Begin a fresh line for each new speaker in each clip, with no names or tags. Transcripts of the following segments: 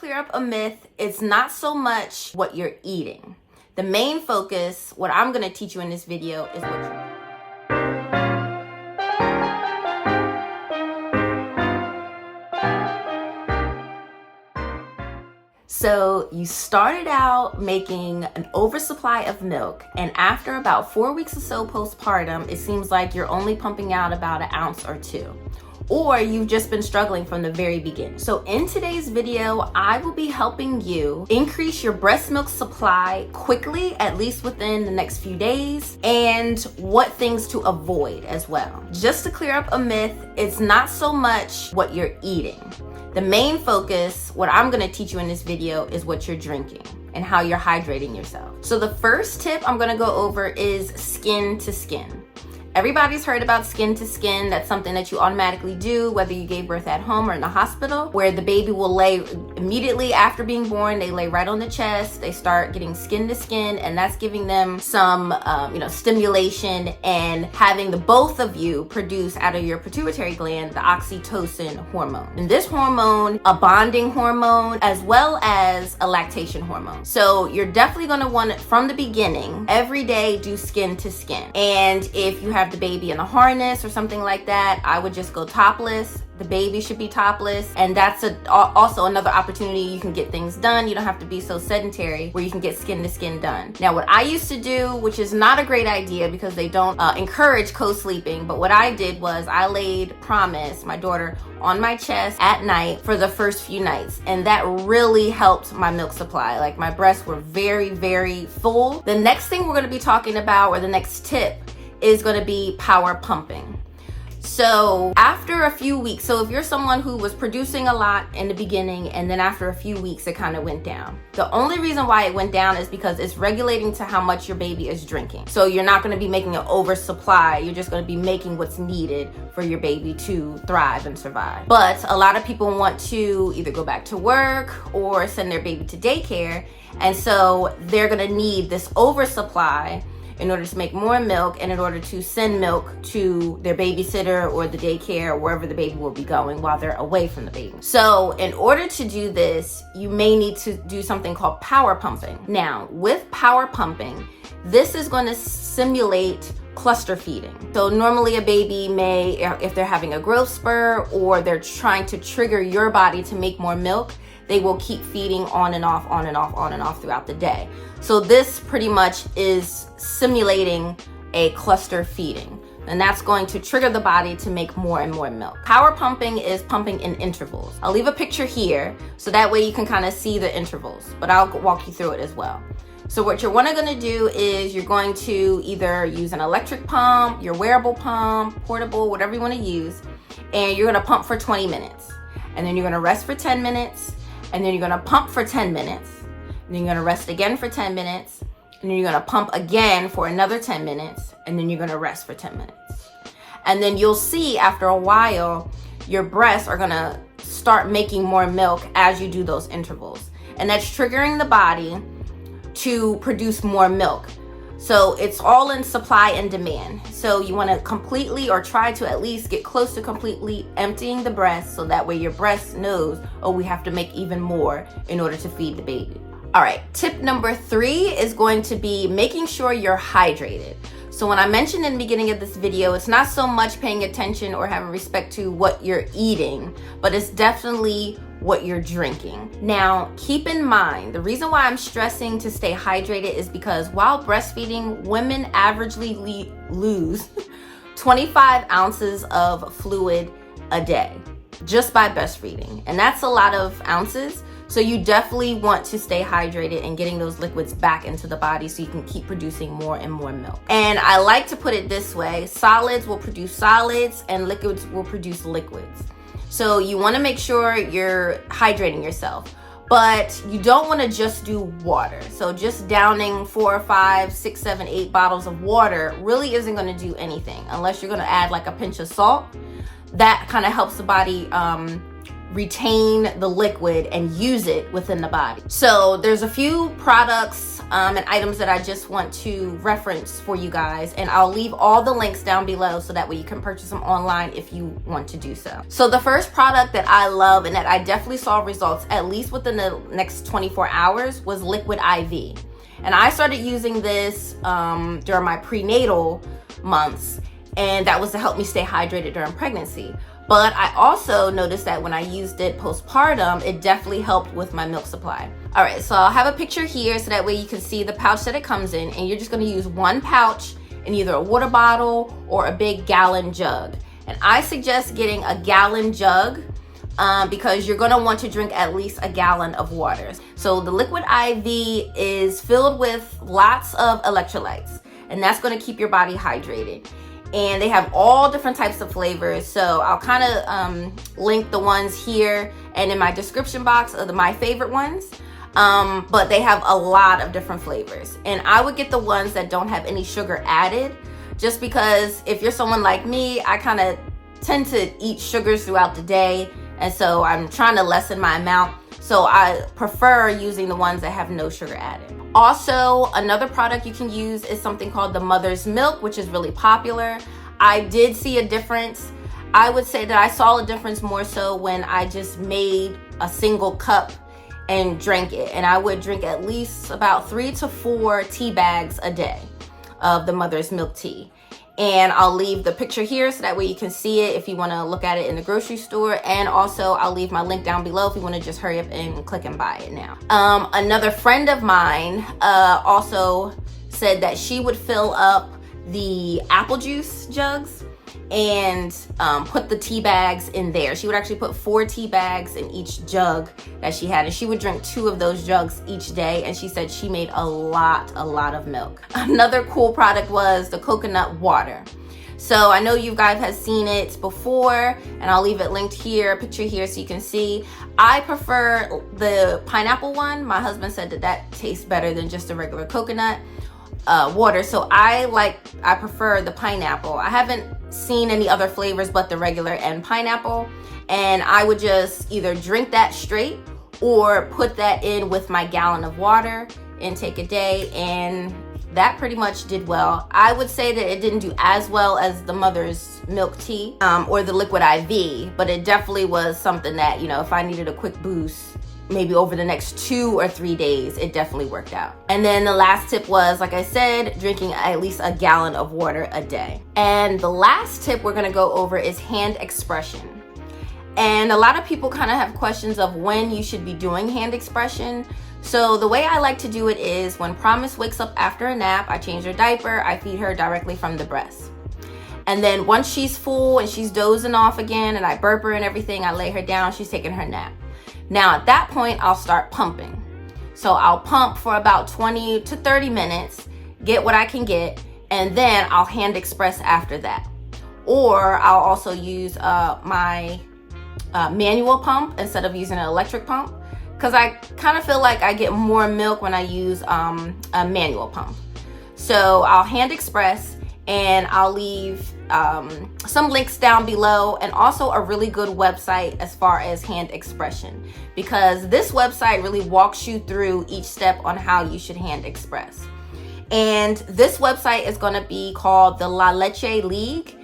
clear up a myth, it's not so much what you're eating. The main focus, what I'm going to teach you in this video, is what you're So you started out making an oversupply of milk, and after about 4 weeks or so postpartum, it seems like you're only pumping out about 1 ounce or 2. Or you've just been struggling from the very beginning. So in today's video, I will be helping you increase your breast milk supply quickly, at least within the next few days, and what things to avoid as well. Just to clear up a myth, it's not so much what you're eating. The main focus, what I'm gonna teach you in this video, is what you're drinking and how you're hydrating yourself. So the first tip I'm gonna go over is skin to skin. Everybody's heard about skin to skin. That's something that you automatically do, whether you gave birth at home or in the hospital, where the baby will lay immediately after being born. They lay right on the chest. They start getting skin to skin, and that's giving them some, stimulation and having the both of you produce out of your pituitary gland the oxytocin hormone. And this hormone, a bonding hormone, as well as a lactation hormone. So you're definitely going to want it from the beginning. Every day, do skin to skin. And if you have the baby in a harness or something like that, I would just go topless. The baby should be topless, and that's also another opportunity you can get things done. You don't have to be so sedentary where you can get skin to skin done. Now, what I used to do, which is not a great idea because they don't encourage co-sleeping, but what I did was I laid Promise, my daughter, on my chest at night for the first few nights, and that really helped my milk supply. Like, my breasts were very, very full. The next thing we're going to be talking about, or the next tip, is going to be power pumping. So after a few weeks, so if you're someone who was producing a lot in the beginning and then after a few weeks it kind of went down, the only reason why it went down is because it's regulating to how much your baby is drinking. So you're not going to be making an oversupply. You're just going to be making what's needed for your baby to thrive and survive. But a lot of people want to either go back to work or send their baby to daycare, and so they're going to need this oversupply in order to make more milk and in order to send milk to their babysitter or the daycare or wherever the baby will be going while they're away from the baby. So in order to do this, you may need to do something called power pumping. Now, with power pumping, this is going to simulate cluster feeding. So normally a baby may, if they're having a growth spur or they're trying to trigger your body to make more milk, they will keep feeding on and off, on and off, on and off throughout the day. So this pretty much is simulating a cluster feeding, and that's going to trigger the body to make more and more milk. Power pumping is pumping in intervals. I'll leave a picture here so that way you can kind of see the intervals, but I'll walk you through it as well. So what you're going to do is you're going to either use an electric pump, your wearable pump, portable, whatever you want to use, and you're going to pump for 20 minutes. And then you're going to rest for 10 minutes, and then you're going to pump for 10 minutes. And then you're going to rest again for 10 minutes. And then you're going to pump again for another 10 minutes. And then you're going to rest for 10 minutes. And then you'll see after a while, your breasts are going to start making more milk as you do those intervals. And that's triggering the body to produce more milk. So it's all in supply and demand. So you want to completely, or try to at least get close to completely emptying the breast, so that way your breast knows, oh, we have to make even more in order to feed the baby. All right, tip number 3 is going to be making sure you're hydrated. So when I mentioned in the beginning of this video, it's not so much paying attention or having respect to what you're eating, but it's definitely what you're drinking. Now, keep in mind, the reason why I'm stressing to stay hydrated is because while breastfeeding, women averagely lose 25 ounces of fluid a day just by breastfeeding. And that's a lot of ounces. So you definitely want to stay hydrated and getting those liquids back into the body so you can keep producing more and more milk. And I like to put it this way: solids will produce solids and liquids will produce liquids. So you want to make sure you're hydrating yourself, but you don't want to just do water. So just downing 4, 5, 6, 7, 8 bottles of water really isn't going to do anything unless you're going to add like a pinch of salt. That kind of helps the body retain the liquid and use it within the body. So there's a few products and items that I just want to reference for you guys, and I'll leave all the links down below so that way you can purchase them online if you want to do so. So the first product that I love and that I definitely saw results at least within the next 24 hours was Liquid IV. And I started using this during my prenatal months, and that was to help me stay hydrated during pregnancy. But I also noticed that when I used it postpartum, it definitely helped with my milk supply. All right, so I'll have a picture here so that way you can see the pouch that it comes in, and you're just gonna use one pouch in either a water bottle or a big gallon jug. And I suggest getting a gallon jug because you're gonna want to drink at least a gallon of water. So the Liquid IV is filled with lots of electrolytes, and that's gonna keep your body hydrated. And they have all different types of flavors. So I'll kind of link the ones here and in my description box of my favorite ones. But they have a lot of different flavors. And I would get the ones that don't have any sugar added, just because if you're someone like me, I kind of tend to eat sugars throughout the day. And so I'm trying to lessen my amount. So I prefer using the ones that have no sugar added. Also, another product you can use is something called the Mother's Milk, which is really popular. I did see a difference. I would say that I saw a difference more so when I just made a single cup and drank it. And I would drink at least about 3 to 4 tea bags a day of the Mother's Milk tea. And I'll leave the picture here so that way you can see it if you want to look at it in the grocery store. And also I'll leave my link down below if you want to just hurry up and click and buy it now. Another friend of mine also said that she would fill up the apple juice jugs and put the tea bags in there. She would actually put 4 tea bags in each jug that she had, and she would drink 2 of those jugs each day, and she said she made a lot of milk. Another cool product was the coconut water. So I know you guys have seen it before, and I'll leave it linked here, a picture here so you can see. I prefer the pineapple one. My husband said that that tastes better than just a regular coconut water, so I prefer the pineapple. I haven't seen any other flavors but the regular and pineapple, and I would just either drink that straight or put that in with my gallon of water intake a day, and that pretty much did well. I would say that it didn't do as well as the Mother's Milk tea or the Liquid IV, but it definitely was something that, you know, if I needed a quick boost maybe over the next 2 or 3 days, it definitely worked out. And then the last tip was, like I said, drinking at least a gallon of water a day. And the last tip we're gonna go over is hand expression. And a lot of people kind of have questions of when you should be doing hand expression. So the way I like to do it is when Promise wakes up after a nap, I change her diaper, I feed her directly from the breast. And then once she's full and she's dozing off again and I burp her and everything, I lay her down, she's taking her nap. Now at that point, I'll start pumping. So I'll pump for about 20 to 30 minutes, get what I can get, and then I'll hand express after that. Or I'll also use my manual pump instead of using an electric pump, because I kind of feel like I get more milk when I use a manual pump. So I'll hand express, and I'll leave some links down below, and also a really good website as far as hand expression, because this website really walks you through each step on how you should hand express. And this website is going to be called the La Leche League,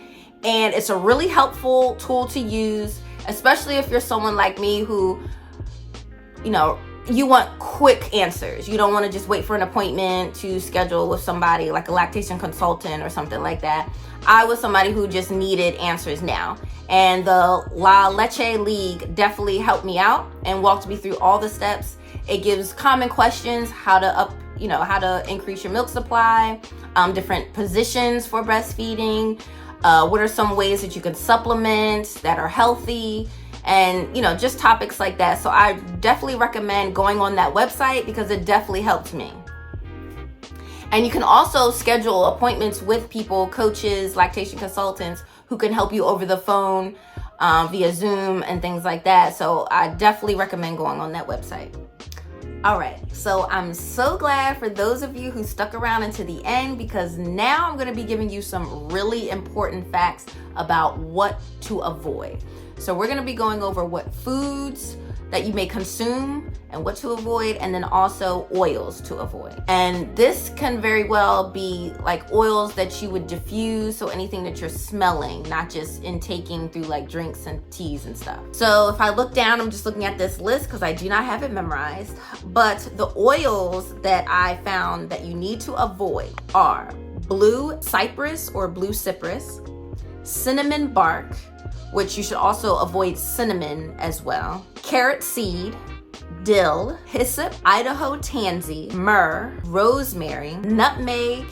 and it's a really helpful tool to use, especially if you're someone like me who, you know, you want quick answers. You don't want to just wait for an appointment to schedule with somebody like a lactation consultant or something like that. I was somebody who just needed answers now. And the La Leche League definitely helped me out and walked me through all the steps. It gives common questions, how to increase your milk supply, different positions for breastfeeding, what are some ways that you can supplement that are healthy, and just topics like that. So I definitely recommend going on that website because it definitely helped me. And you can also schedule appointments with people, coaches, lactation consultants, who can help you over the phone, via Zoom and things like that. So I definitely recommend going on that website. All right, so I'm so glad for those of you who stuck around into the end, because now I'm going to be giving you some really important facts about what to avoid. So we're gonna be going over what foods that you may consume and what to avoid, and then also oils to avoid. And this can very well be like oils that you would diffuse, so anything that you're smelling, not just intaking through like drinks and teas and stuff. So if I look down, I'm just looking at this list because I do not have it memorized, but the oils that I found that you need to avoid are blue cypress or blue cypress, cinnamon bark, which you should also avoid cinnamon as well, carrot seed, dill, hyssop, Idaho tansy, myrrh, rosemary, nutmeg,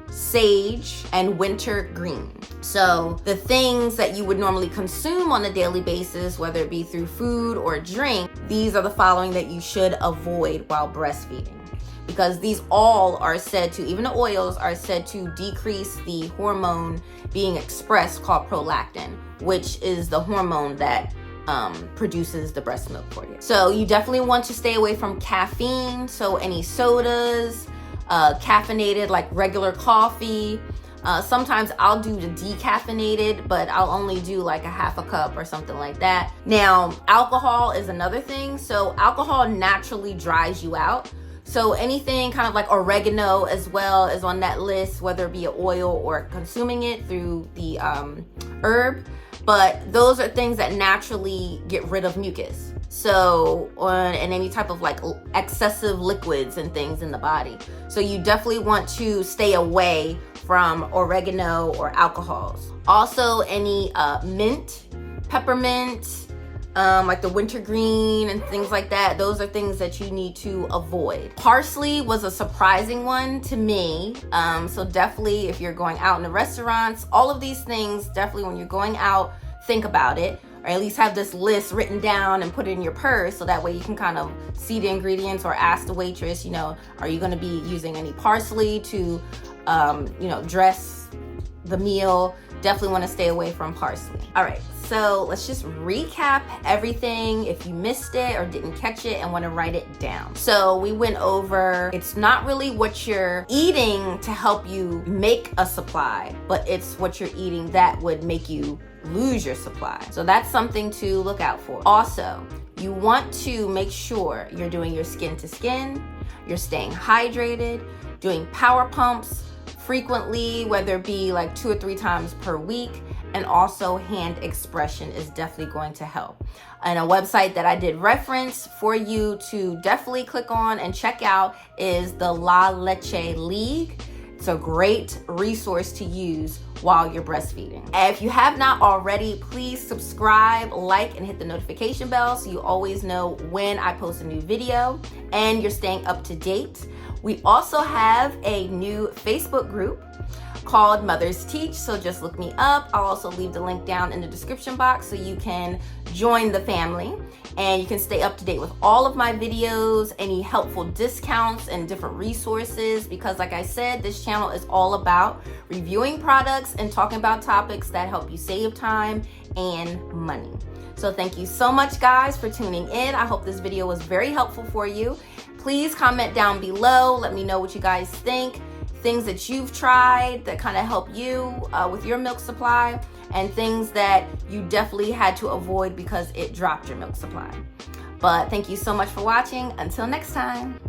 sage, and winter green. So the things that you would normally consume on a daily basis, whether it be through food or drink, these are the following that you should avoid while breastfeeding. Because these all are said to, even the oils are said to decrease the hormone being expressed called prolactin, which is the hormone that produces the breast milk for you. So you definitely want to stay away from caffeine. So any sodas, caffeinated like regular coffee. Sometimes I'll do the decaffeinated, but I'll only do like a half a cup or something like that. Now, alcohol is another thing. So alcohol naturally dries you out. So anything kind of like oregano as well is on that list, whether it be an oil or consuming it through the herb. But those are things that naturally get rid of mucus. So, and any type of like excessive liquids and things in the body. So you definitely want to stay away from oregano or alcohols. Also any mint, peppermint, like the wintergreen and things like that. Those are things that you need to avoid. Parsley was a surprising one to me. So definitely if you're going out in the restaurants, all of these things, definitely when you're going out, think about it, or at least have this list written down and put it in your purse, so that way you can kind of see the ingredients or ask the waitress, you know, are you going to be using any parsley to, dress the meal? Definitely want to stay away from parsley. All right, so let's just recap everything if you missed it or didn't catch it and want to write it down. So we went over, it's not really what you're eating to help you make a supply, but it's what you're eating that would make you lose your supply. So that's something to look out for. Also, you want to make sure you're doing your skin to skin, you're staying hydrated, doing power pumps frequently, whether it be like 2 or 3 times per week, and also hand expression is definitely going to help. And a website that I did reference for you to definitely click on and check out is the La Leche League. It's a great resource to use while you're breastfeeding. And if you have not already, please subscribe, like, and hit the notification bell so you always know when I post a new video and you're staying up to date. We also have a new Facebook group called Mothers Teach, so just look me up. I'll also leave the link down in the description box so you can join the family and you can stay up to date with all of my videos, any helpful discounts and different resources, because like I said, this channel is all about reviewing products and talking about topics that help you save time and money. So thank you so much guys for tuning in. I hope this video was very helpful for you. Please comment down below. Let me know what you guys think. Things that you've tried that kind of help you with your milk supply, and things that you definitely had to avoid because it dropped your milk supply. But thank you so much for watching. Until next time.